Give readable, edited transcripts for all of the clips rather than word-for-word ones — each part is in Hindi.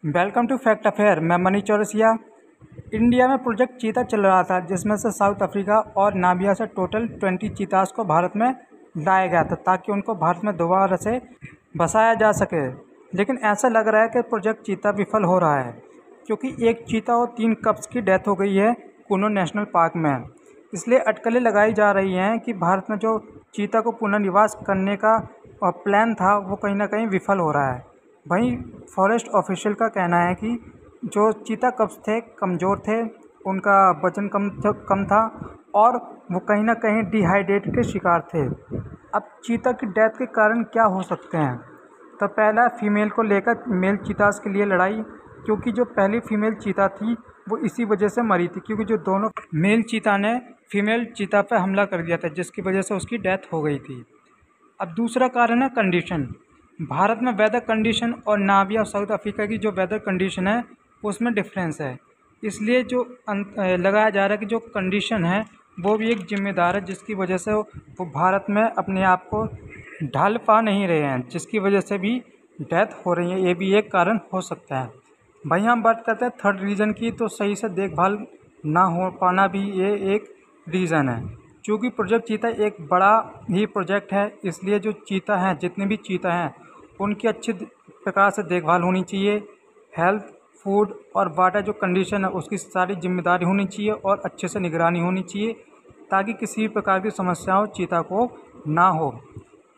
Welcome to fact affair. मैं मनी चौरसिया। इंडिया में प्रोजेक्ट चीता चल रहा था, जिसमें से साउथ अफ्रीका और नामिबिया से टोटल 20 चीतास को भारत में लाया गया था ताकि उनको भारत में दोबारा से बसाया जा सके। लेकिन ऐसा लग रहा है कि प्रोजेक्ट चीता विफल हो रहा है, क्योंकि एक चीता और 3 कप्स की डेथ हो गई है कुनो नेशनल पार्क में। इसलिए अटकलें लगाई जा रही हैं कि भारत में जो चीता को पुनर्निवास करने का प्लान था वो कहीं ना कहीं विफल हो रहा है। वहीं फॉरेस्ट ऑफिशियल का कहना है कि जो चीता कप्स थे कमज़ोर थे, उनका वजन कम था और वो कहीं ना कहीं डिहाइड्रेट के शिकार थे। अब चीता की डेथ के कारण क्या हो सकते हैं? तो पहला, फीमेल को लेकर मेल चीतास के लिए लड़ाई, क्योंकि जो पहली फीमेल चीता थी वो इसी वजह से मरी थी, क्योंकि जो दोनों मेल चीता ने फीमेल चीता पर हमला कर दिया था, जिसकी वजह से उसकी डेथ हो गई थी। अब दूसरा कारण है कंडीशन। भारत में वेदर कंडीशन और नामिबिया और साउथ अफ्रीका की जो वेदर कंडीशन है उसमें डिफरेंस है। इसलिए जो लगाया जा रहा है कि जो कंडीशन है वो भी एक जिम्मेदार है, जिसकी वजह से वो भारत में अपने आप को ढाल पा नहीं रहे हैं, जिसकी वजह से भी डेथ हो रही है। ये भी एक कारण हो सकता है। भाई हम बात करते हैं थर्ड रीज़न की, तो सही से देखभाल ना हो पाना भी ये एक रीज़न है। चूँकि प्रोजेक्ट चीता एक बड़ा ही प्रोजेक्ट है, इसलिए जो चीता हैं, जितने भी चीता हैं, उनकी अच्छी प्रकार से देखभाल होनी चाहिए। हेल्थ, फूड और वाटर जो कंडीशन है उसकी सारी जिम्मेदारी होनी चाहिए और अच्छे से निगरानी होनी चाहिए, ताकि किसी भी प्रकार की समस्याओं चीता को ना हो।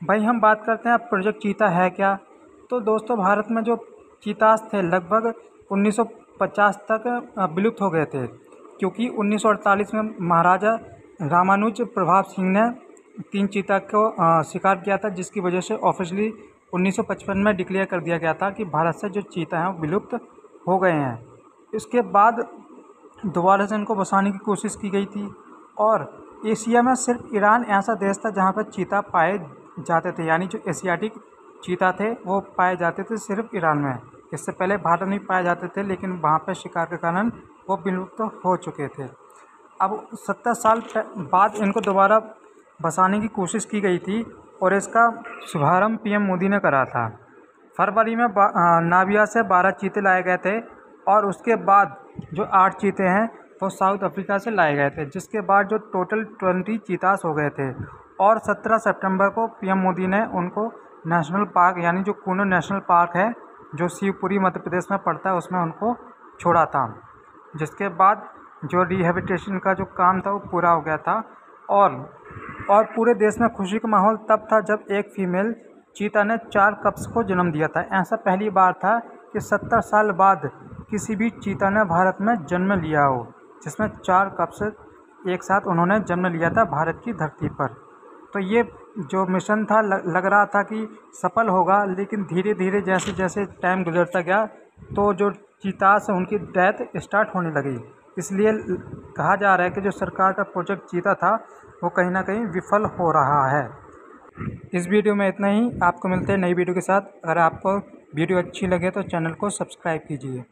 भाई हम बात करते हैं अब प्रोजेक्ट चीता है क्या। तो दोस्तों, भारत में जो चीतास थे लगभग 1950 तक विलुप्त हो गए थे, क्योंकि 1948 में महाराजा रामानुज प्रभाव सिंह ने 3 चीता को शिकार किया था, जिसकी वजह से ऑफिशियली 1955 में डिक्लेयर कर दिया गया था कि भारत से जो चीता हैं वो विलुप्त हो गए हैं। इसके बाद दोबारा से इनको बसाने की कोशिश की गई थी, और एशिया में सिर्फ ईरान ऐसा देश था जहाँ पर चीता पाए जाते थे, यानी जो एशियाटिक चीता थे वो पाए जाते थे सिर्फ ईरान में। इससे पहले भारत में पाए जाते थे, लेकिन वहाँ पर शिकार के कारण वो विलुप्त हो चुके थे। अब 70 साल बाद इनको दोबारा बसाने की कोशिश की गई थी, और इसका शुभारंभ पीएम मोदी ने करा था। फरवरी में नामिबिया से 12 चीते लाए गए थे, और उसके बाद जो 8 चीते हैं वो साउथ अफ्रीका से लाए गए थे, जिसके बाद जो टोटल 20 चीतास हो गए थे। और 17 सितंबर को पीएम मोदी ने उनको नेशनल पार्क, यानी जो कुनो नेशनल पार्क है जो शिवपुरी मध्य प्रदेश में पड़ता है, उसमें उनको छोड़ा था। जिसके बाद जो रिहेबिलिटेशन का जो काम था वो पूरा हो गया था, और पूरे देश में खुशी का माहौल तब था जब एक फीमेल चीता ने 4 कप्स को जन्म दिया था। ऐसा पहली बार था कि 70 साल बाद किसी भी चीता ने भारत में जन्म लिया हो, जिसमें 4 कप्स एक साथ उन्होंने जन्म लिया था भारत की धरती पर। तो ये जो मिशन था लग रहा था कि सफल होगा, लेकिन धीरे धीरे जैसे जैसे टाइम गुजरता गया तो जो चीतास है उनकी डेथ स्टार्ट होने लगी। इसलिए कहा जा रहा है कि जो सरकार का प्रोजेक्ट चीता था वो कहीं ना कहीं विफल हो रहा है। इस वीडियो में इतना ही। आपको मिलते हैं नई वीडियो के साथ। अगर आपको वीडियो अच्छी लगे तो चैनल को सब्सक्राइब कीजिए।